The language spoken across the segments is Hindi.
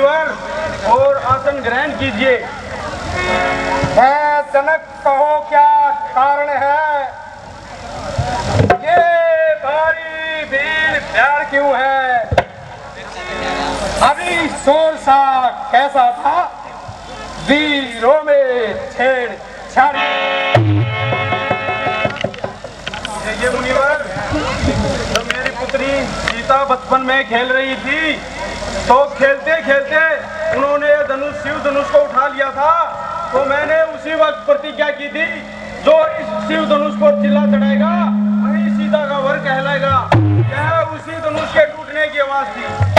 मुनिवर, और आसन ग्रहण कीजिए। है जनक, कहो क्या कारण है? ये भारी भीड़ प्यार क्यों है? अभी शोर सा कैसा था, वीरों में छेड़छाड़ी। ये मुनिवर, जब मेरी पुत्री सीता बचपन में खेल रही थी तो खेलते खेलते उन्होंने धनुष, शिव धनुष को उठा लिया था। तो मैंने उसी वक्त प्रतिज्ञा की थी, जो इस शिव धनुष को चिल्ला चढ़ाएगा वही सीता का वर कहलाएगा। यह उसी धनुष के टूटने की आवाज थी।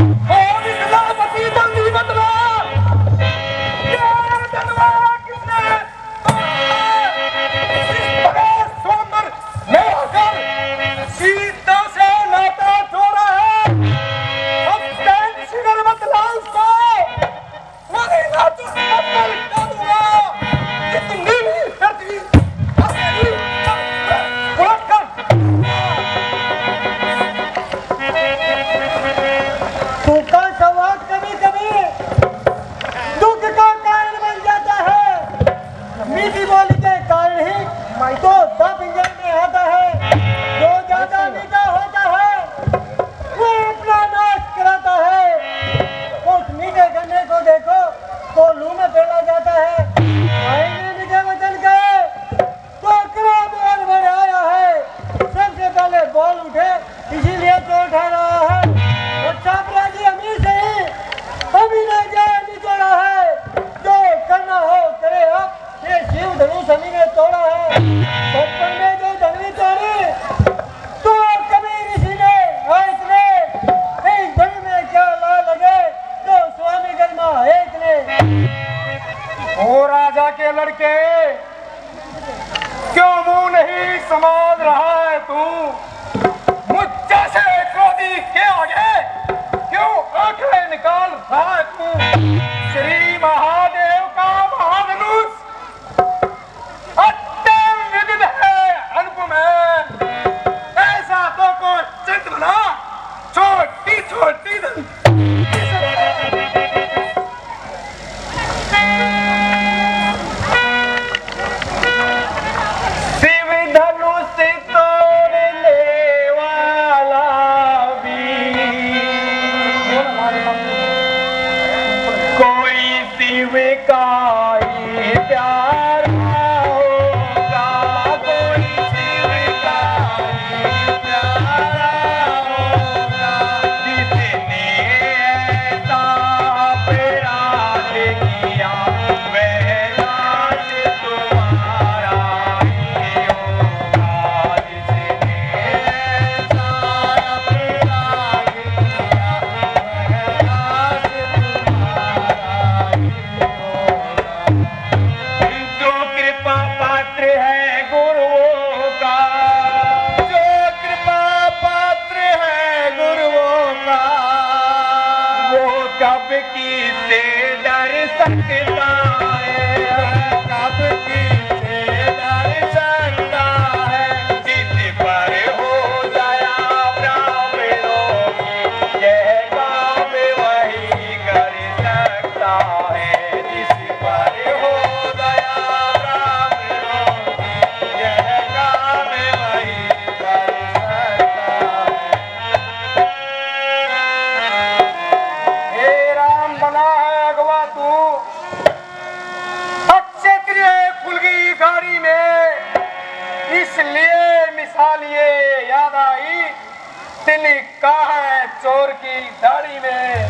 चोर की दाढ़ी में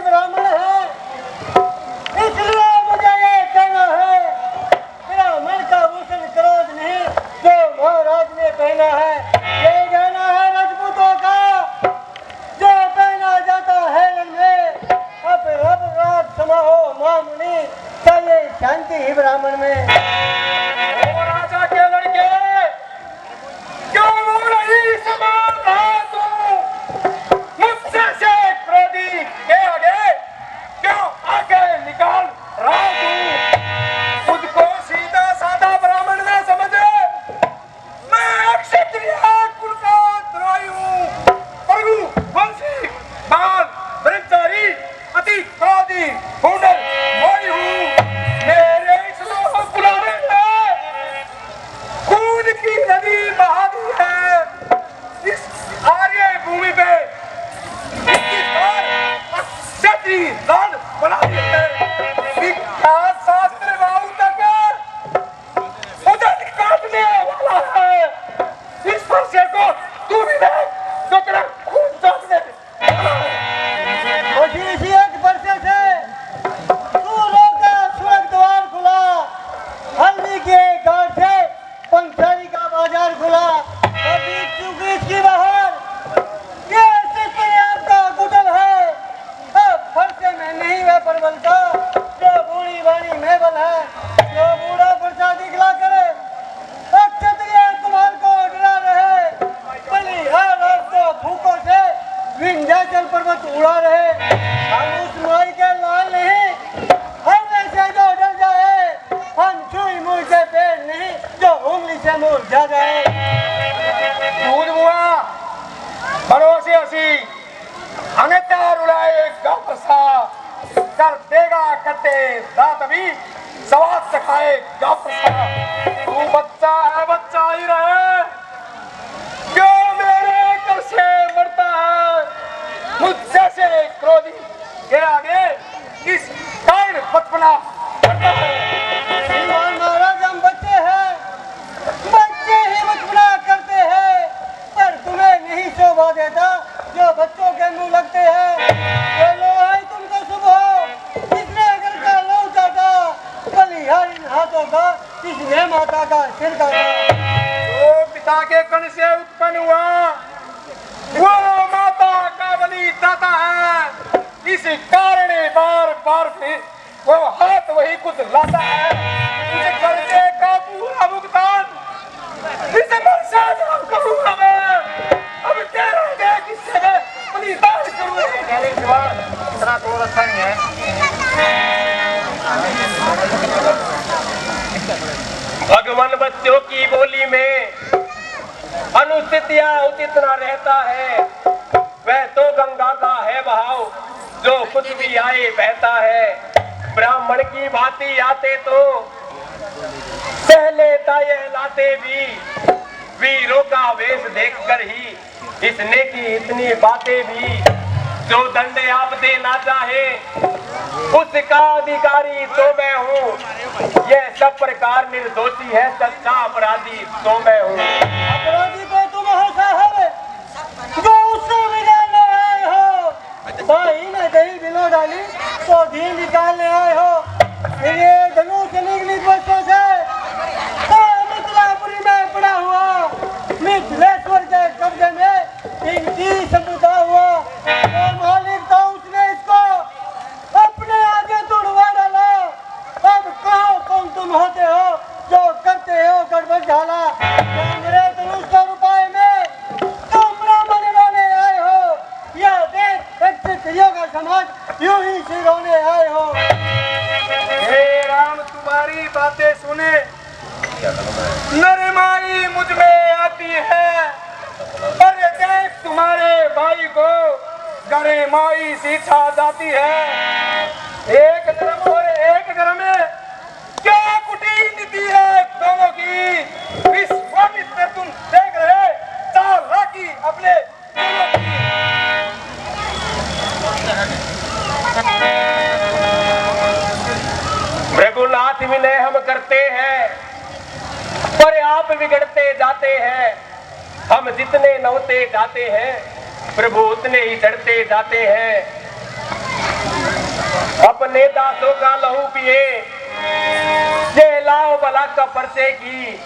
ब्राह्मण है, इसलिए मुझे ये कहना है, ब्राह्मण का भूषण क्रोध नहीं जो महाराज ने पहना है, ये कहना है राजपूतों का जो पहना जाता है रण में। अब रात समाओ मामुनि, चाहिए शांति ही ब्राह्मण में। राजा के लड़के क्यों रही समान तू बेटी लाल बना देते विख्यात शास्त्र बाबू तक उधर काटने वाला है। इस फरसे को तू भी देख तो तेरा खून चाटने इसी एक वर्षे से सूरों का स्वर्ग द्वार खुला, हल्दी के घाट से पंचारी का बाजार खुला, अभी चूंकि इसकी बाहर ये सिर्फ आपका गुटल है। अब फरसे में नहीं वह परवल का जो बूढ़ी बानी मेबल है, जो बूढ़ा फरसा दिखला करे क्षत्रिय कुमार को डरा रहे, बलिहार को भूखों से विंध्याचल पर्वत उड़ा रहे। हम उस मोई के लाल नहीं, हम ऐसे जो डर जाए, हम छुई मुई के पेड़ नहीं जो उंगली से मुरझा जाए। दूध बुआ भरोसे हसी अनेतार उड़ाए गपसा कर देगा कटे दांत भी सवाद चखाए गपसा। तू बच्चा है बच्चा ही रहे क्यों मेरे कर से मरता है मुझसे से क्रोधी के आगे इस कायर बचपना करता है। श्रीमान महाराज हम बच्चे हैं, बच्चे ही बचपना करते हैं, पर तुम्हें नहीं शोभा देता जो बच्चों के मुंह लगते हैं। चलो है तुमको सुबह किसने घर का लहू चाटा, बलिहार इन हाथों का किसने माता का सिर काटा। जो पिता के कण से उत्पन्न हुआ वो माता का बलि दाता है। इस कारण बार बार फिर वो हाथ वही कुछ लाता है। इस कर्जे का पूरा भुगतान इसे वर्षा करूंगा मैं। अब तेरा दे किससे मैं बलिदान करूंगा। इतना तो अच्छा नहीं है। भगवान बच्चों की बोली में अनुचित या उचित न रहता है, वह तो गंगा का है बहाव जो कुछ भी आए बहता है। ब्राह्मण की भांति आते तो सह लेता यह लाते भी, वीरों का वेश देखकर ही इसने की इतनी बातें भी। जो दंड आप देना चाहे उसका अधिकारी तो मैं हूँ, यह सब प्रकार निर्दोषी है सच्चा अपराधी तो मैं हूँ। अपराधी तो तुम हो साहब, जो उससे विदा ले आए हो, भाई ने दही बिलो डाली तो घी निकालने आए हो। फिर ये धनुष निकली बच्चों से मिथिलापुरी में पड़ा हुआ, मिथिलेश्वर के कब्जे में इनकी समुदा हुआ। तो मालिक था उसने इसको अपने आगे तुड़वा डाला। अब कहो कौन तुम होते हो जो करते हो गड़बड़ झाला। मेरे धनुष के रुपए में तुम ब्राह्मण रोने आए हो, या देख क्षत्रियों का समाज यूं ही सिरोने आए हो। हे राम तुम्हारी बातें सुने नरमाई मुझ में आती है। अरे देख तुम्हारे भाई को गरिमाई सी छा जाती है। एक धर्म और एक घर में क्या कुटी नीति है दोनों की। विश्वामित्र तुम देख रहे चालाकी अपने दोनों की। भृगुनाथ विनय हम करते हैं पर आप बिगड़ते जाते हैं। हम जितने नौते जाते हैं प्रभु उतने ही चढ़ते जाते हैं। अपने दासों का लहू पिए ये लाओ बला का परसे की।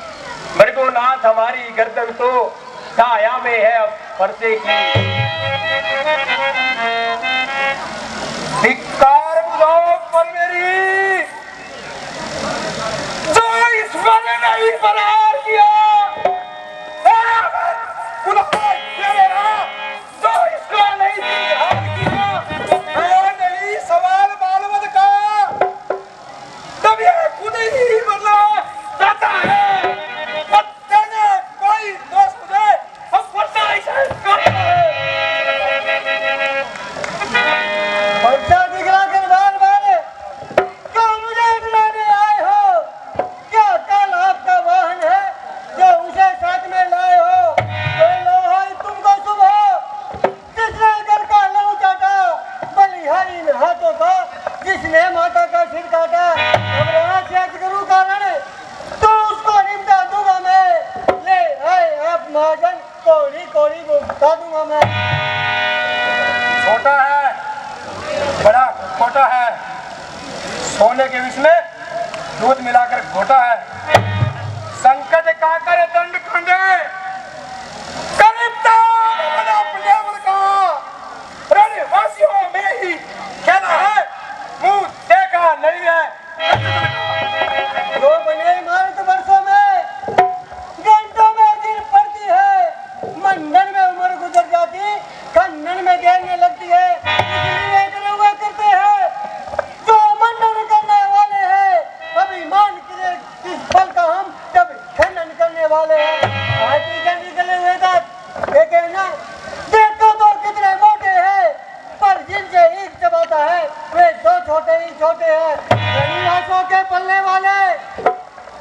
भृगुनाथ हमारी गर्दन तो छाया में है परसे की। धिक्कार बुझाओ पर मेरी जो ईश्वर ने नहीं बरार किया। जो ईश्वर नहीं किया नहीं सवाल बालवद का तब यह खुद ही बदला जाता है। बच्चे ने कोई दोस्त मुझे हम वर्षा ऐसा करते हैं। वर्षा दिखला इन हाथों का जिसने माता का सिर काटा, घबराना से गुरु कारण तो उसको निपटा दूंगा मैं। ले आए आप महाजन, कोड़ी कोड़ी वो बता दूंगा मैं। छोटा है, बड़ा खोटा है, सोने के विष में दूध मिलाकर घोटा है। संकट का करे दंड खंडे, करीबता बना प्लेवर का रणवासियों में ही खेला है, मुंह देखा नहीं है। जो बने भारत वर्षों में घंटों में दिन पड़ती है, मंडन में उम्र गुजर जाती, खंडन में गिरने लगती है। इसलिए हुआ करते हैं जो मंडन करने वाले हैं, अभिमान के किस फल का हम जब खंडन करने वाले हैं। हाथी के निकले हुए दांत देखे ना, देखो तो कितने मोटे हैं, पर जिनसे एक चबाता है वे दो छोटे ही छोटे हैं। रनिवासों के पलने वाले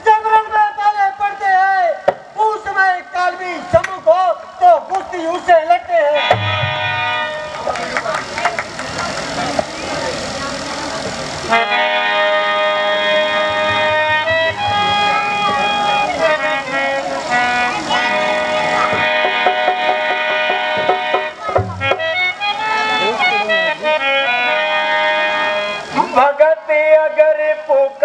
जबरन में पाले पड़ते हैं, उस समय काल भी सम्मुख हो तो कुश्ती उससे लड़ते हैं। भगत अगर पुकार